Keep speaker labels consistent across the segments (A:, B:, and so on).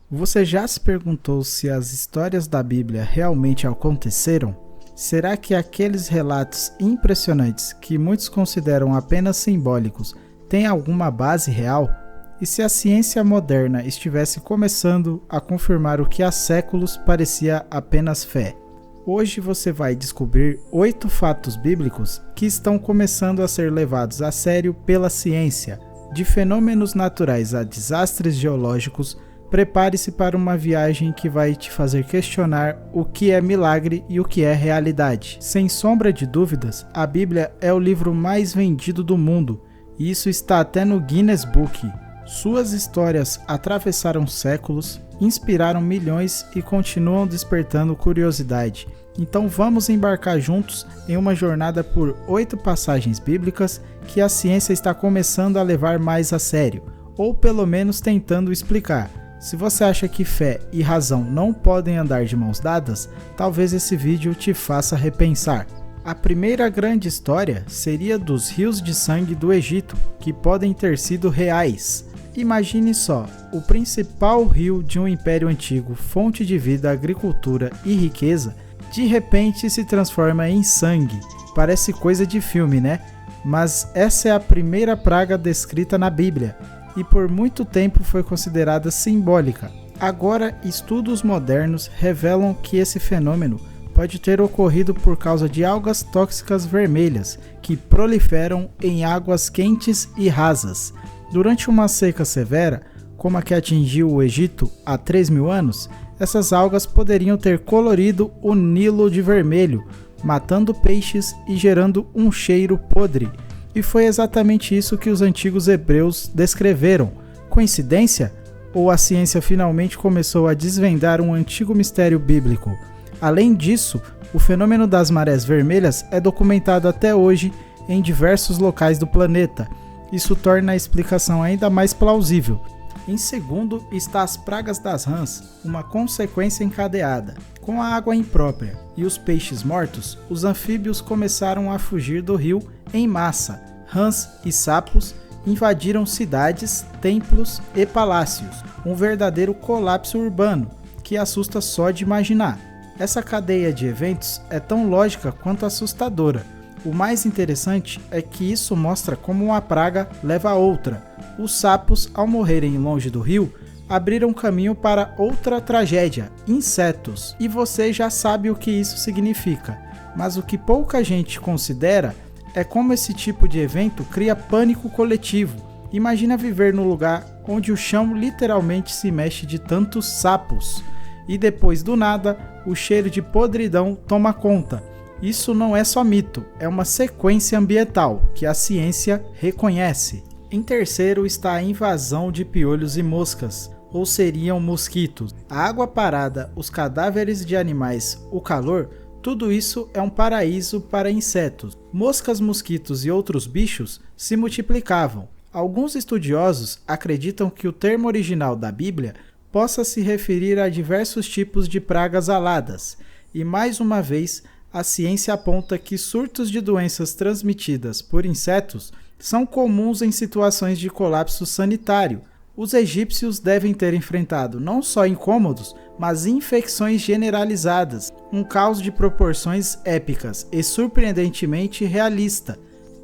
A: Você já se perguntou se as histórias da Bíblia realmente aconteceram? Será que aqueles relatos impressionantes que muitos consideram apenas simbólicos têm alguma base real? E se a ciência moderna estivesse começando a confirmar o que há séculos parecia apenas fé? Hoje você vai descobrir 8 fatos bíblicos que estão começando a ser levados a sério pela ciência. De fenômenos naturais a desastres geológicos, prepare-se para uma viagem que vai te fazer questionar o que é milagre e o que é realidade. Sem sombra de dúvidas, a Bíblia é o livro mais vendido do mundo, e isso está até no Guinness Book. Suas histórias atravessaram séculos, inspiraram milhões e continuam despertando curiosidade. Então vamos embarcar juntos em uma jornada por 8 passagens bíblicas que a ciência está começando a levar mais a sério, ou pelo menos tentando explicar. Se você acha que fé e razão não podem andar de mãos dadas, talvez esse vídeo te faça repensar. A primeira grande história seria dos rios de sangue do Egito, que podem ter sido reais. Imagine só, o principal rio de um império antigo, fonte de vida, agricultura e riqueza, de repente se transforma em sangue. Parece coisa de filme, né? Mas essa é a primeira praga descrita na Bíblia, e por muito tempo foi considerada simbólica. Agora, estudos modernos revelam que esse fenômeno pode ter ocorrido por causa de algas tóxicas vermelhas que proliferam em águas quentes e rasas. Durante uma seca severa, como a que atingiu o Egito há 3.000 anos, essas algas poderiam ter colorido o Nilo de vermelho, matando peixes e gerando um cheiro podre. E foi exatamente isso que os antigos hebreus descreveram. Coincidência? Ou a ciência finalmente começou a desvendar um antigo mistério bíblico? Além disso, o fenômeno das marés vermelhas é documentado até hoje em diversos locais do planeta. Isso torna a explicação ainda mais plausível. Em segundo está as pragas das rãs, uma consequência encadeada. Com a água imprópria e os peixes mortos, os anfíbios começaram a fugir do rio em massa. Rãs e sapos invadiram cidades, templos e palácios. Um verdadeiro colapso urbano, que assusta só de imaginar. Essa cadeia de eventos é tão lógica quanto assustadora. O mais interessante é que isso mostra como uma praga leva a outra. Os sapos, ao morrerem longe do rio, abriram caminho para outra tragédia, insetos. E você já sabe o que isso significa. Mas o que pouca gente considera é como esse tipo de evento cria pânico coletivo. Imagina viver num lugar onde o chão literalmente se mexe de tantos sapos. E depois do nada, o cheiro de podridão toma conta. Isso não é só mito, é uma sequência ambiental que a ciência reconhece. Em terceiro está a invasão de piolhos e moscas, ou seriam mosquitos. A água parada, os cadáveres de animais, o calor, tudo isso é um paraíso para insetos. Moscas, mosquitos e outros bichos se multiplicavam. Alguns estudiosos acreditam que o termo original da Bíblia possa se referir a diversos tipos de pragas aladas. E mais uma vez, a ciência aponta que surtos de doenças transmitidas por insetos são comuns em situações de colapso sanitário. Os egípcios devem ter enfrentado não só incômodos, mas infecções generalizadas, um caos de proporções épicas e surpreendentemente realista.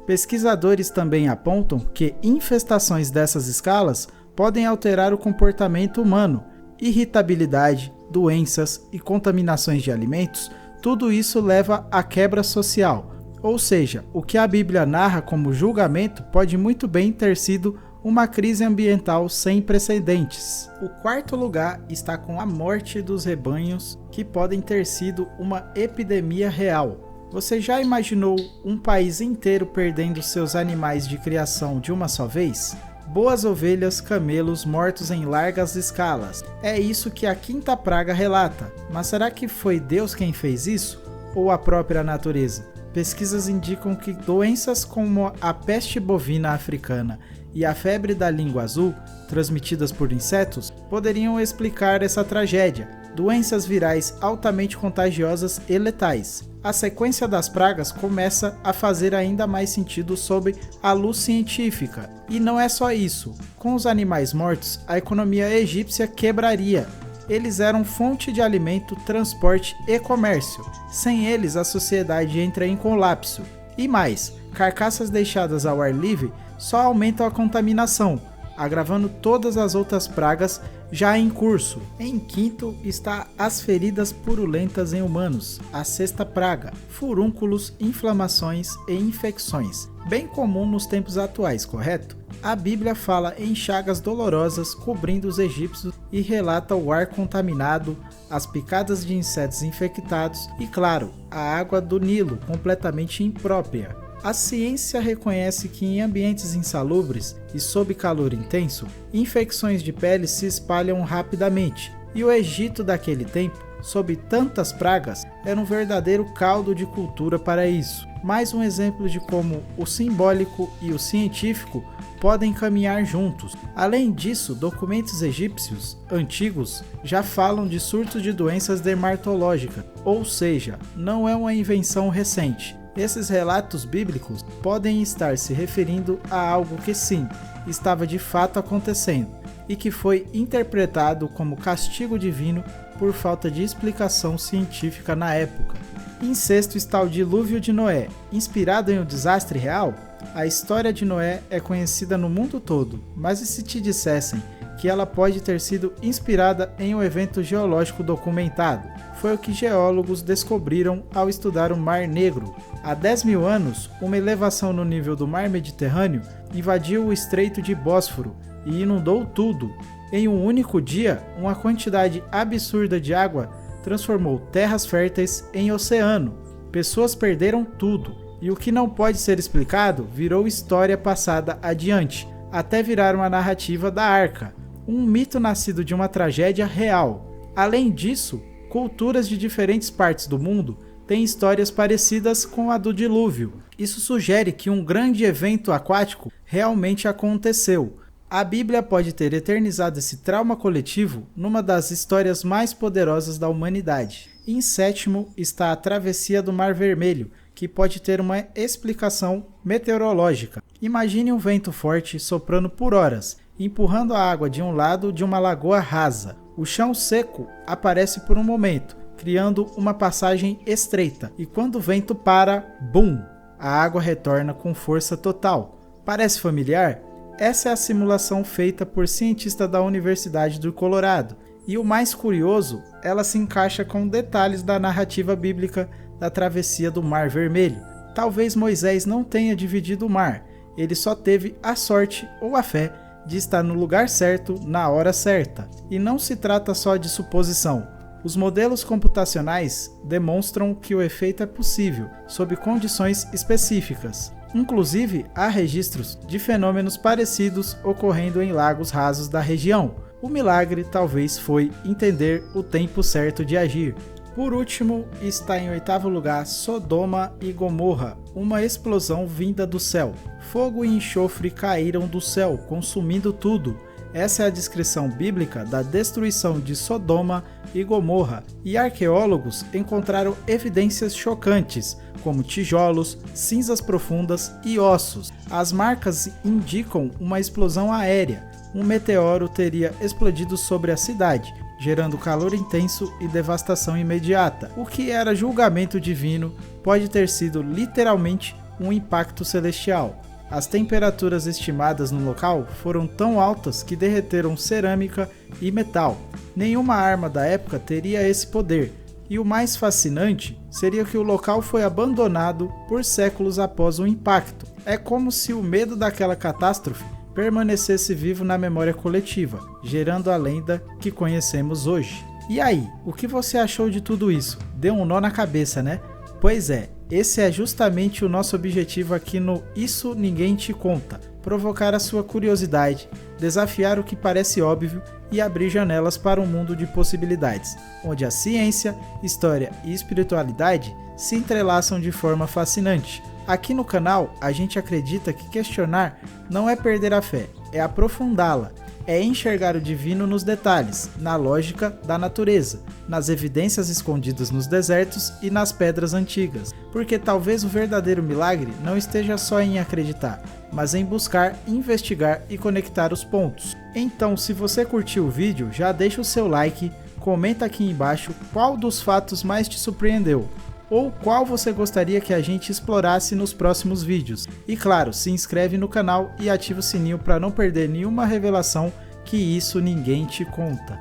A: Pesquisadores também apontam que infestações dessas escalas podem alterar o comportamento humano. Irritabilidade, doenças e contaminações de alimentos, tudo isso leva à quebra social. Ou seja, o que a Bíblia narra como julgamento pode muito bem ter sido uma crise ambiental sem precedentes. O quarto lugar está com a morte dos rebanhos, que podem ter sido uma epidemia real. Você já imaginou um país inteiro perdendo seus animais de criação de uma só vez? Boas ovelhas, camelos mortos em largas escalas. É isso que a quinta praga relata. Mas será que foi Deus quem fez isso? Ou a própria natureza? pesquisas indicam que doenças como a peste bovina africana e a febre da língua azul, transmitidas por insetos, poderiam explicar essa tragédia. Doenças virais altamente contagiosas e letais. A sequência das pragas começa a fazer ainda mais sentido sob a luz científica. E não é só isso. Com os animais mortos, a economia egípcia quebraria. Eles eram fonte de alimento, transporte e comércio. Sem eles, a sociedade entra em colapso. E mais, carcaças deixadas ao ar livre só aumentam a contaminação, agravando todas as outras pragas já em curso. Em quinto está as feridas purulentas em humanos, a sexta praga, furúnculos, inflamações e infecções, bem comum nos tempos atuais, correto? A Bíblia fala em chagas dolorosas cobrindo os egípcios e relata o ar contaminado, as picadas de insetos infectados e, claro, a água do Nilo completamente imprópria. A ciência reconhece que em ambientes insalubres e sob calor intenso, infecções de pele se espalham rapidamente, e o Egito daquele tempo, sob tantas pragas, era um verdadeiro caldo de cultura para isso. Mais um exemplo de como o simbólico e o científico podem caminhar juntos. Além disso, documentos egípcios antigos já falam de surtos de doenças dermatológicas, ou seja, não é uma invenção recente. Esses relatos bíblicos podem estar se referindo a algo que sim, estava de fato acontecendo e que foi interpretado como castigo divino por falta de explicação científica na época. Em sexto está o dilúvio de Noé. Inspirado em um desastre real, a história de Noé é conhecida no mundo todo, mas e se te dissessem que ela pode ter sido inspirada em um evento geológico documentado? Foi o que geólogos descobriram ao estudar o Mar Negro. Há 10 mil anos, uma elevação no nível do Mar Mediterrâneo invadiu o Estreito de Bósforo e inundou tudo. Em um único dia, uma quantidade absurda de água transformou terras férteis em oceano. Pessoas perderam tudo, e o que não pode ser explicado virou história passada adiante, até virar uma narrativa da Arca, um mito nascido de uma tragédia real. Além disso, culturas de diferentes partes do mundo têm histórias parecidas com a do dilúvio. Isso sugere que um grande evento aquático realmente aconteceu. A Bíblia pode ter eternizado esse trauma coletivo numa das histórias mais poderosas da humanidade. Em sétimo está a travessia do Mar Vermelho, que pode ter uma explicação meteorológica. Imagine um vento forte soprando por horas, empurrando a água de um lado de uma lagoa rasa. O chão seco aparece por um momento, criando uma passagem estreita, e quando o vento para, bum! A água retorna com força total. Parece familiar? Essa é a simulação feita por cientistas da Universidade do Colorado. E o mais curioso, ela se encaixa com detalhes da narrativa bíblica da travessia do Mar Vermelho. Talvez Moisés não tenha dividido o mar, ele só teve a sorte ou a fé de estar no lugar certo, na hora certa. E não se trata só de suposição. Os modelos computacionais demonstram que o efeito é possível, sob condições específicas. Inclusive, há registros de fenômenos parecidos ocorrendo em lagos rasos da região. O milagre talvez foi entender o tempo certo de agir. Por último, está em oitavo lugar Sodoma e Gomorra, uma explosão vinda do céu. Fogo e enxofre caíram do céu, consumindo tudo. Essa é a descrição bíblica da destruição de Sodoma e Gomorra, e arqueólogos encontraram evidências chocantes, como tijolos, cinzas profundas e ossos. As marcas indicam uma explosão aérea. Um meteoro teria explodido sobre a cidade, gerando calor intenso e devastação imediata. O que era julgamento divino pode ter sido literalmente um impacto celestial. As temperaturas estimadas no local foram tão altas que derreteram cerâmica e metal. Nenhuma arma da época teria esse poder. E o mais fascinante seria que o local foi abandonado por séculos após o impacto. É como se o medo daquela catástrofe permanecesse vivo na memória coletiva, gerando a lenda que conhecemos hoje. E aí, o que você achou de tudo isso? Deu um nó na cabeça, né? Pois é, esse é justamente o nosso objetivo aqui no Isso Ninguém Te Conta, provocar a sua curiosidade, desafiar o que parece óbvio e abrir janelas para um mundo de possibilidades, onde a ciência, história e espiritualidade se entrelaçam de forma fascinante. Aqui no canal, a gente acredita que questionar não é perder a fé, é aprofundá-la, é enxergar o divino nos detalhes, na lógica da natureza, nas evidências escondidas nos desertos e nas pedras antigas, porque talvez o verdadeiro milagre não esteja só em acreditar, mas em buscar, investigar e conectar os pontos. Então, se você curtiu o vídeo, já deixa o seu like, comenta aqui embaixo qual dos fatos mais te surpreendeu, ou qual você gostaria que a gente explorasse nos próximos vídeos. E claro, se inscreve no canal e ativa o sininho para não perder nenhuma revelação, que isso ninguém te conta.